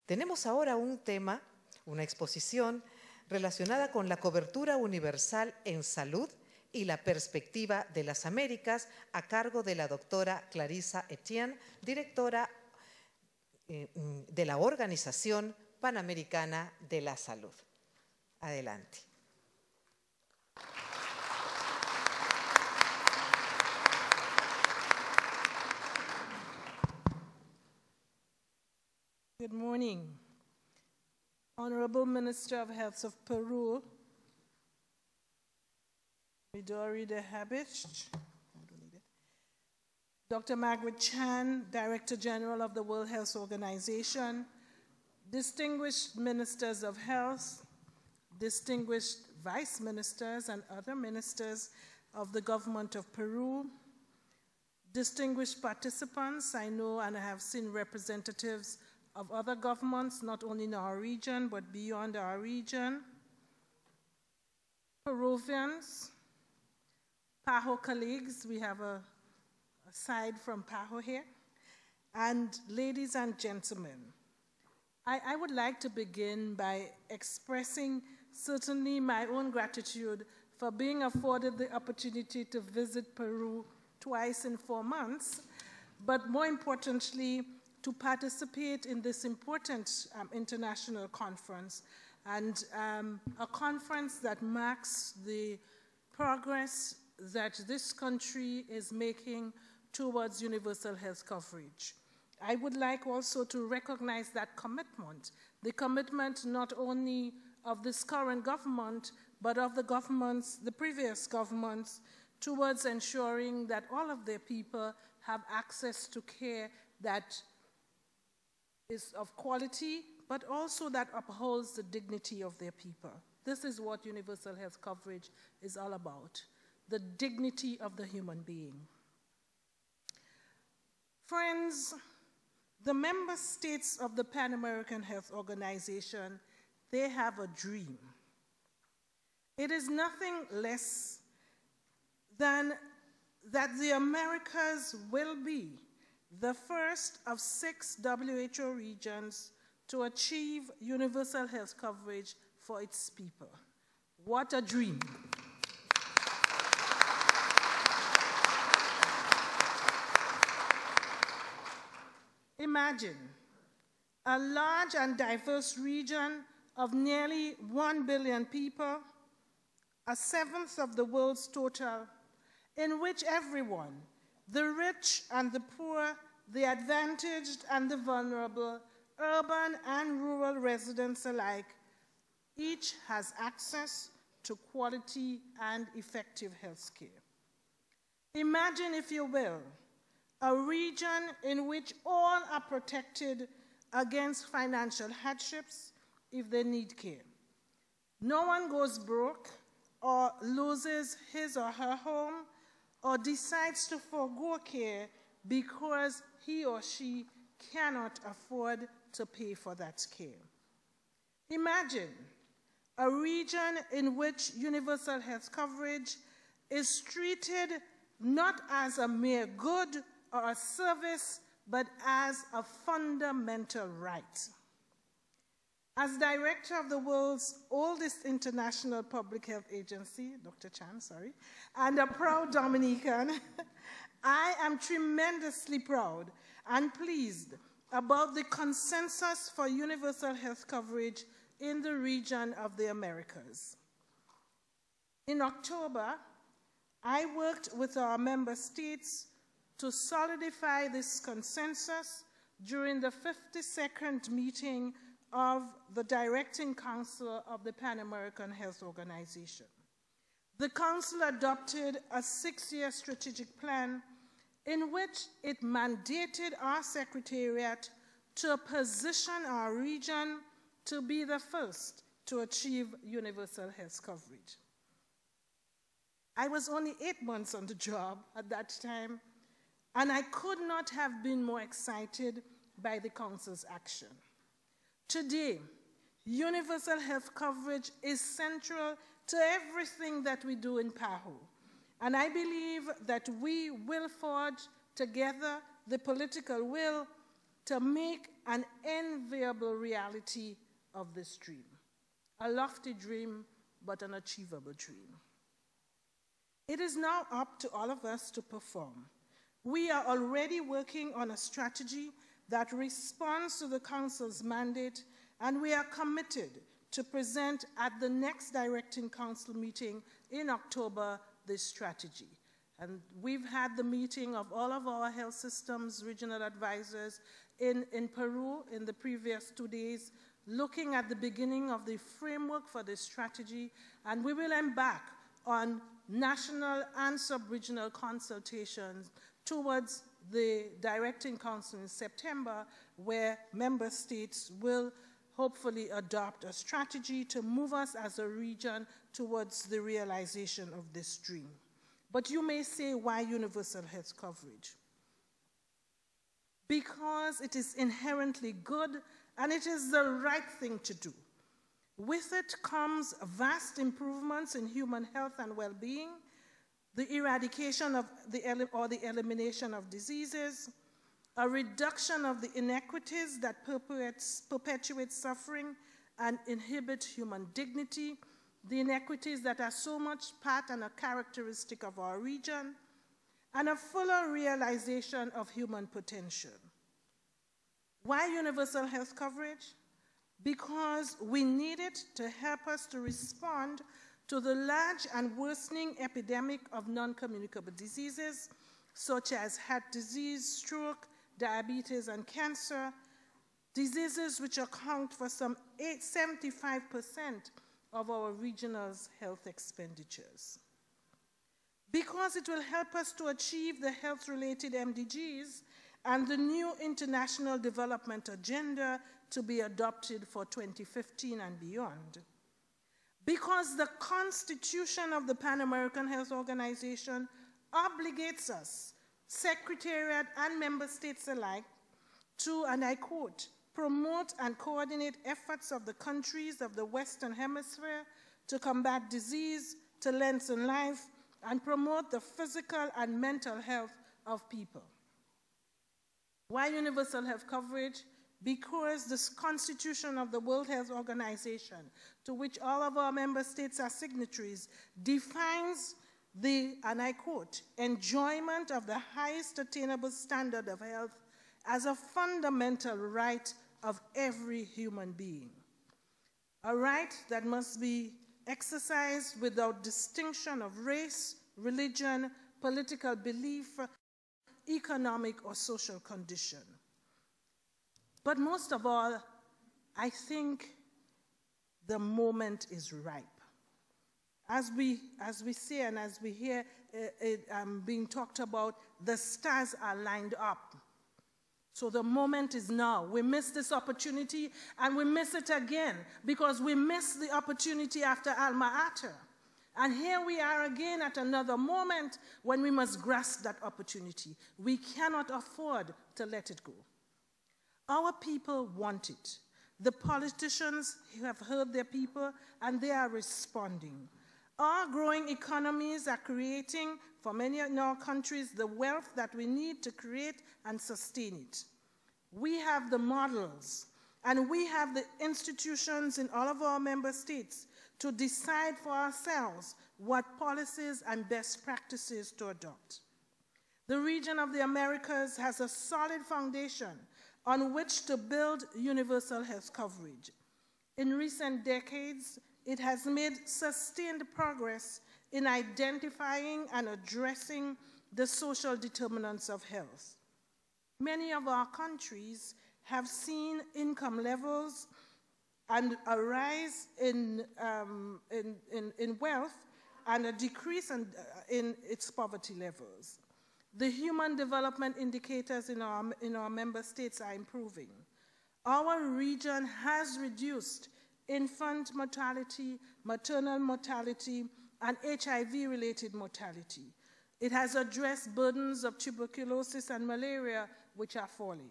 Tenemos ahora un tema, una exposición relacionada con la cobertura universal en salud y la perspectiva de las Américas, a cargo de la doctora Carissa Etienne, directora de la Organización Panamericana de la Salud. Adelante. Good morning. Honorable Minister of Health of Peru, Midori de Habich, Dr. Margaret Chan, Director General of the World Health Organization, distinguished ministers of health, distinguished vice ministers and other ministers of the government of Peru, distinguished participants, I know and I have seen representatives of other governments, not only in our region, but beyond our region, Peruvians, PAHO colleagues, we have a side from PAHO here, and ladies and gentlemen, I would like to begin by expressing certainly my own gratitude for being afforded the opportunity to visit Peru twice in 4 months, but more importantly, to participate in this important international conference, and a conference that marks the progress that this country is making towards universal health coverage. I would like also to recognize that commitment, the commitment not only of this current government, but of the previous governments, towards ensuring that all of their people have access to care that is of quality, but also that upholds the dignity of their people. This is what universal health coverage is all about, the dignity of the human being. Friends, the member states of the Pan American Health Organization, they have a dream. It is nothing less than that the Americas will be the first of 6 WHO regions to achieve universal health coverage for its people. What a dream. Imagine a large and diverse region of nearly 1 billion people, a 1/7 of the world's total, in which everyone, the rich and the poor, the advantaged and the vulnerable, urban and rural residents alike, each has access to quality and effective health care. Imagine, if you will, a region in which all are protected against financial hardships if they need care. No one goes broke or loses his or her home or decides to forgo care because he or she cannot afford to pay for that care. Imagine a region in which universal health coverage is treated not as a mere good or a service, but as a fundamental right. As director of the world's oldest international public health agency, Dr. Chan, sorry, and a proud Dominican, I am tremendously proud and pleased about the consensus for universal health coverage in the region of the Americas. In October, I worked with our member states to solidify this consensus during the 52nd meeting of the Directing Council of the Pan American Health Organization. The Council adopted a 6-year strategic plan in which it mandated our Secretariat to position our region to be the first to achieve universal health coverage. I was only 8 months on the job at that time, and I could not have been more excited by the Council's action. Today, universal health coverage is central to everything that we do in PAHO, and I believe that we will forge together the political will to make an enviable reality of this dream. A lofty dream, but an achievable dream. It is now up to all of us to perform. We are already working on a strategy that responds to the Council's mandate, and we are committed to present at the next Directing Council meeting in October this strategy. And we've had the meeting of all of our health systems, regional advisors in Peru in the previous 2 days, looking at the beginning of the framework for this strategy, and we will embark on national and sub-regional consultations towards the Directing Council in September, where member states will hopefully adopt a strategy to move us as a region towards the realization of this dream. But you may say, why universal health coverage? Because it is inherently good and it is the right thing to do. With it comes vast improvements in human health and well-being, the eradication of or the elimination of diseases, a reduction of the inequities that perpetuate suffering and inhibit human dignity, the inequities that are so much part and a characteristic of our region, and a fuller realization of human potential. Why universal health coverage? Because we need it to help us to respond to the large and worsening epidemic of non-communicable diseases, such as heart disease, stroke, diabetes, and cancer, diseases which account for some 75% of our regional's health expenditures. Because it will help us to achieve the health-related MDGs and the new International Development Agenda to be adopted for 2015 and beyond. Because the Constitution of the Pan-American Health Organization obligates us, Secretariat and member states alike, to, and I quote, promote and coordinate efforts of the countries of the Western Hemisphere to combat disease, to lengthen life, and promote the physical and mental health of people. Why universal health coverage? Because the Constitution of the World Health Organization, to which all of our member states are signatories, defines the, and I quote, enjoyment of the highest attainable standard of health as a fundamental right of every human being. A right that must be exercised without distinction of race, religion, political belief, economic or social condition. But most of all, I think the moment is ripe. As we say and as we hear being talked about, the stars are lined up. So the moment is now. We miss this opportunity and we miss it again because we missed the opportunity after Alma Ata. And here we are again at another moment when we must grasp that opportunity. We cannot afford to let it go. Our people want it. The politicians have heard their people and they are responding. Our growing economies are creating, for many in our countries, the wealth that we need to create and sustain it. We have the models and we have the institutions in all of our member states to decide for ourselves what policies and best practices to adopt. The region of the Americas has a solid foundation on which to build universal health coverage. In recent decades, it has made sustained progress in identifying and addressing the social determinants of health. Many of our countries have seen income levels and a rise in wealth and a decrease in its poverty levels. The human development indicators in our member states are improving. Our region has reduced infant mortality, maternal mortality, and HIV-related mortality. It has addressed burdens of tuberculosis and malaria, which are falling.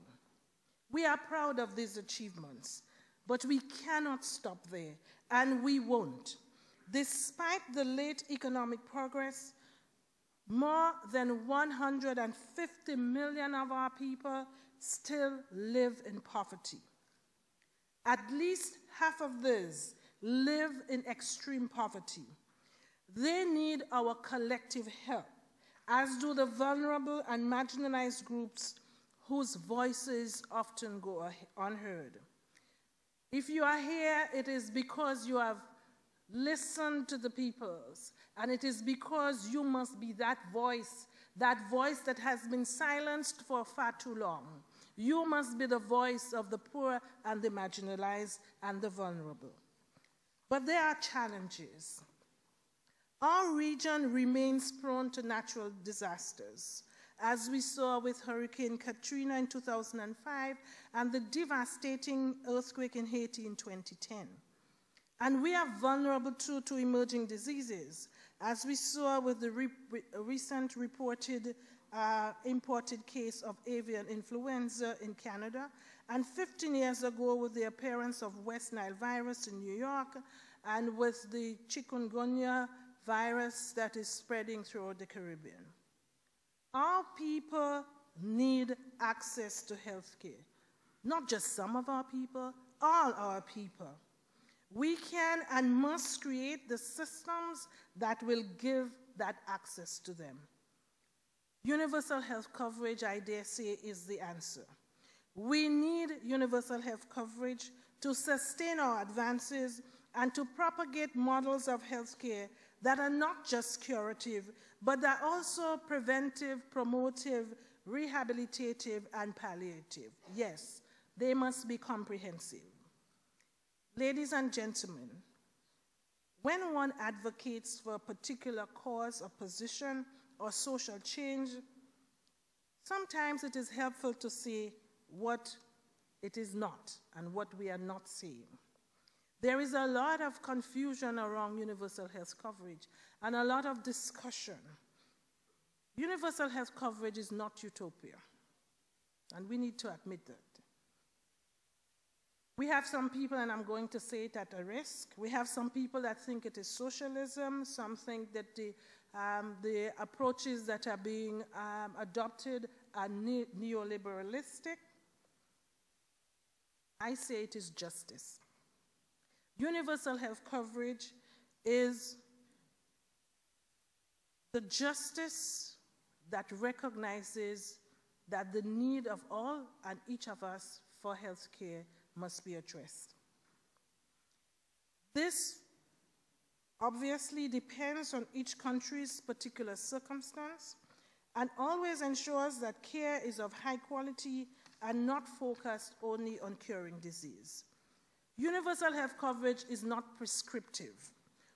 We are proud of these achievements, but we cannot stop there, and we won't. Despite the late economic progress, more than 150 million of our people still live in poverty. At least half of these live in extreme poverty. They need our collective help, as do the vulnerable and marginalized groups whose voices often go unheard. If you are here, it is because you have listened to the peoples, and it is because you must be that voice that has been silenced for far too long. You must be the voice of the poor and the marginalized and the vulnerable. But there are challenges. Our region remains prone to natural disasters, as we saw with Hurricane Katrina in 2005 and the devastating earthquake in Haiti in 2010. And we are vulnerable too to emerging diseases, as we saw with the recent reported imported case of avian influenza in Canada, and 15 years ago with the appearance of West Nile virus in New York, and with the chikungunya virus that is spreading throughout the Caribbean. Our people need access to health care. Not just some of our people, all our people. We can and must create the systems that will give that access to them. Universal health coverage, I dare say, is the answer. We need universal health coverage to sustain our advances and to propagate models of health care that are not just curative, but that are also preventive, promotive, rehabilitative, and palliative. Yes, they must be comprehensive. Ladies and gentlemen, when one advocates for a particular cause or position or social change, sometimes it is helpful to say what it is not and what we are not saying. There is a lot of confusion around universal health coverage and a lot of discussion. Universal health coverage is not utopia, and we need to admit that. We have some people, and I'm going to say it at a risk, we have some people that think it is socialism, some think that the approaches that are being adopted are neoliberalistic. I say it is justice. Universal health coverage is the justice that recognizes that the need of all and each of us for health care must be addressed. This obviously depends on each country's particular circumstance and always ensures that care is of high quality and not focused only on curing disease. Universal health coverage is not prescriptive.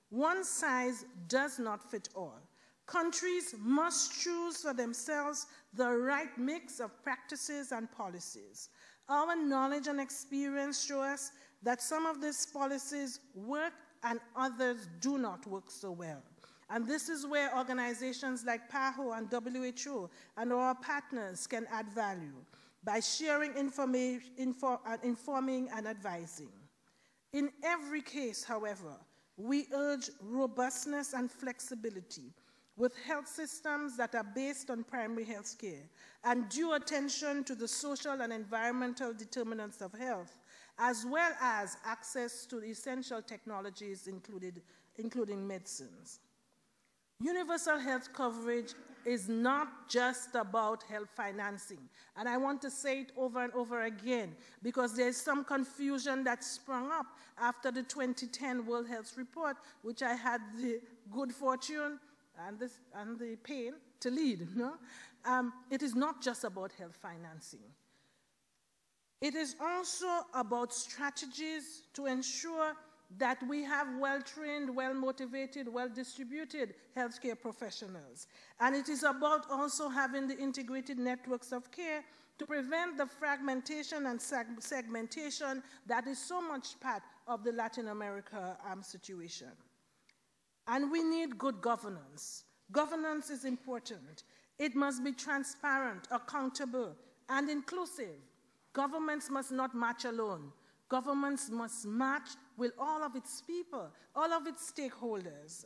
One size does not fit all. Countries must choose for themselves the right mix of practices and policies. Our knowledge and experience show us that some of these policies work and others do not work so well. And this is where organizations like PAHO and WHO and our partners can add value by sharing information, informing and advising. In every case, however, we urge robustness and flexibility with health systems that are based on primary health care and due attention to the social and environmental determinants of health, as well as access to essential technologies including medicines. Universal health coverage is not just about health financing. And I want to say it over and over again because there's some confusion that sprung up after the 2010 World Health Report, which I had the good fortune and the pain to lead. No? It is not just about health financing. It is also about strategies to ensure that we have well-trained, well-motivated, well-distributed healthcare professionals. And it is about also having the integrated networks of care to prevent the fragmentation and segmentation that is so much part of the Latin America situation. And we need good governance. Governance is important. It must be transparent, accountable, and inclusive. Governments must not march alone. Governments must march with all of its people, all of its stakeholders.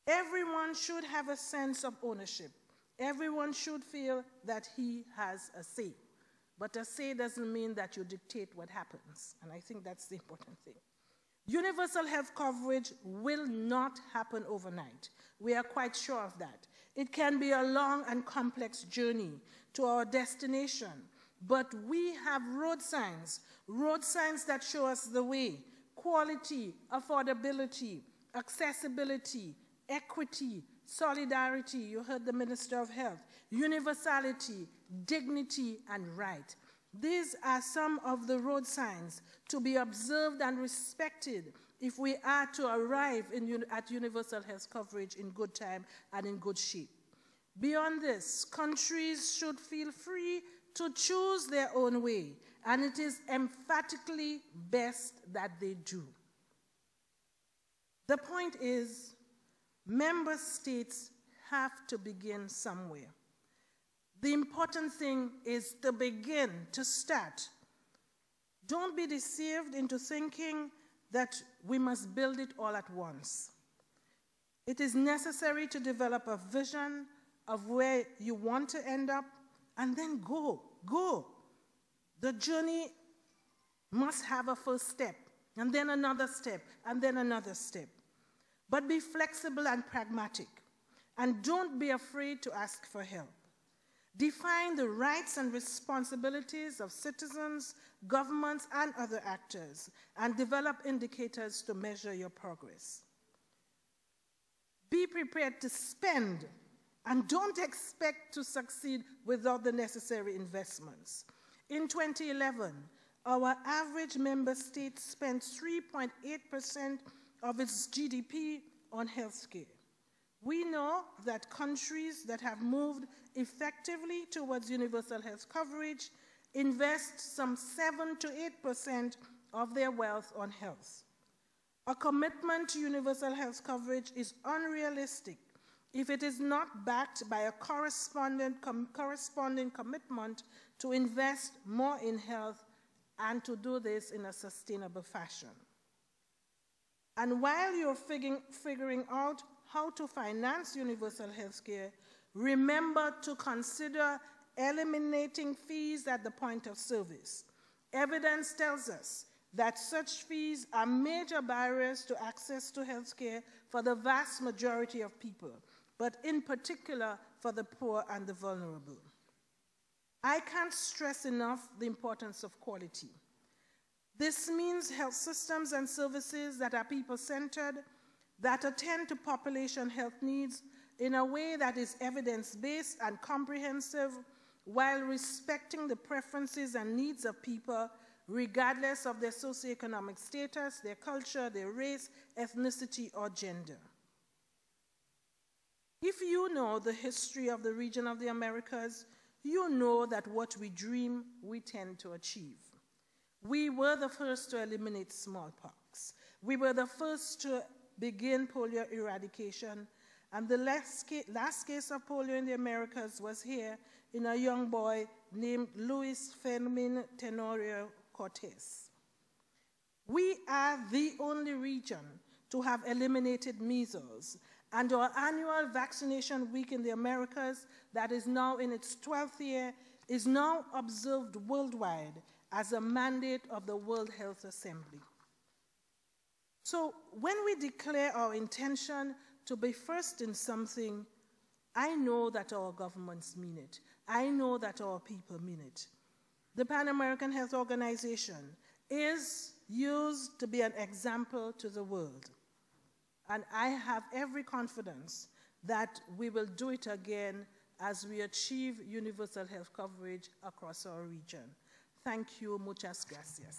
Everyone should have a sense of ownership. Everyone should feel that he has a say. But a say doesn't mean that you dictate what happens. And I think that's the important thing. Universal health coverage will not happen overnight. We are quite sure of that. It can be a long and complex journey to our destination. But we have road signs that show us the way: quality, affordability, accessibility, equity, solidarity, you heard the Minister of Health, universality, dignity, and right. These are some of the road signs to be observed and respected if we are to arrive at universal health coverage in good time and in good shape. Beyond this, countries should feel free to choose their own way, and it is emphatically best that they do. The point is, member states have to begin somewhere. The important thing is to begin, to start. Don't be deceived into thinking that we must build it all at once. It is necessary to develop a vision of where you want to end up, and then go. The journey must have a first step, and then another step, and then another step. But be flexible and pragmatic, and don't be afraid to ask for help. Define the rights and responsibilities of citizens, governments, and other actors, and develop indicators to measure your progress. Be prepared to spend, and don't expect to succeed without the necessary investments. In 2011, our average member state spent 3.8% of its GDP on healthcare. We know that countries that have moved effectively towards universal health coverage invest some 7 to 8% of their wealth on health. A commitment to universal health coverage is unrealistic if it is not backed by a corresponding commitment to invest more in health and to do this in a sustainable fashion. And while you're figuring out how to finance universal health care, remember to consider eliminating fees at the point of service. Evidence tells us that such fees are major barriers to access to health care for the vast majority of people, but in particular for the poor and the vulnerable. I can't stress enough the importance of quality. This means health systems and services that are people-centered, that attend to population health needs in a way that is evidence-based and comprehensive, while respecting the preferences and needs of people, regardless of their socioeconomic status, their culture, their race, ethnicity, or gender. If you know the history of the region of the Americas, you know that what we dream, we tend to achieve. We were the first to eliminate smallpox. We were the first to begin polio eradication, and the last case of polio in the Americas was here in a young boy named Luis Fermin Tenorio Cortez. We are the only region to have eliminated measles, and our annual vaccination week in the Americas, that is now in its 12th year, is now observed worldwide as a mandate of the World Health Assembly. So when we declare our intention to be first in something, I know that our governments mean it. I know that our people mean it. The Pan American Health Organization is used to be an example to the world. And I have every confidence that we will do it again as we achieve universal health coverage across our region. Thank you. Muchas gracias.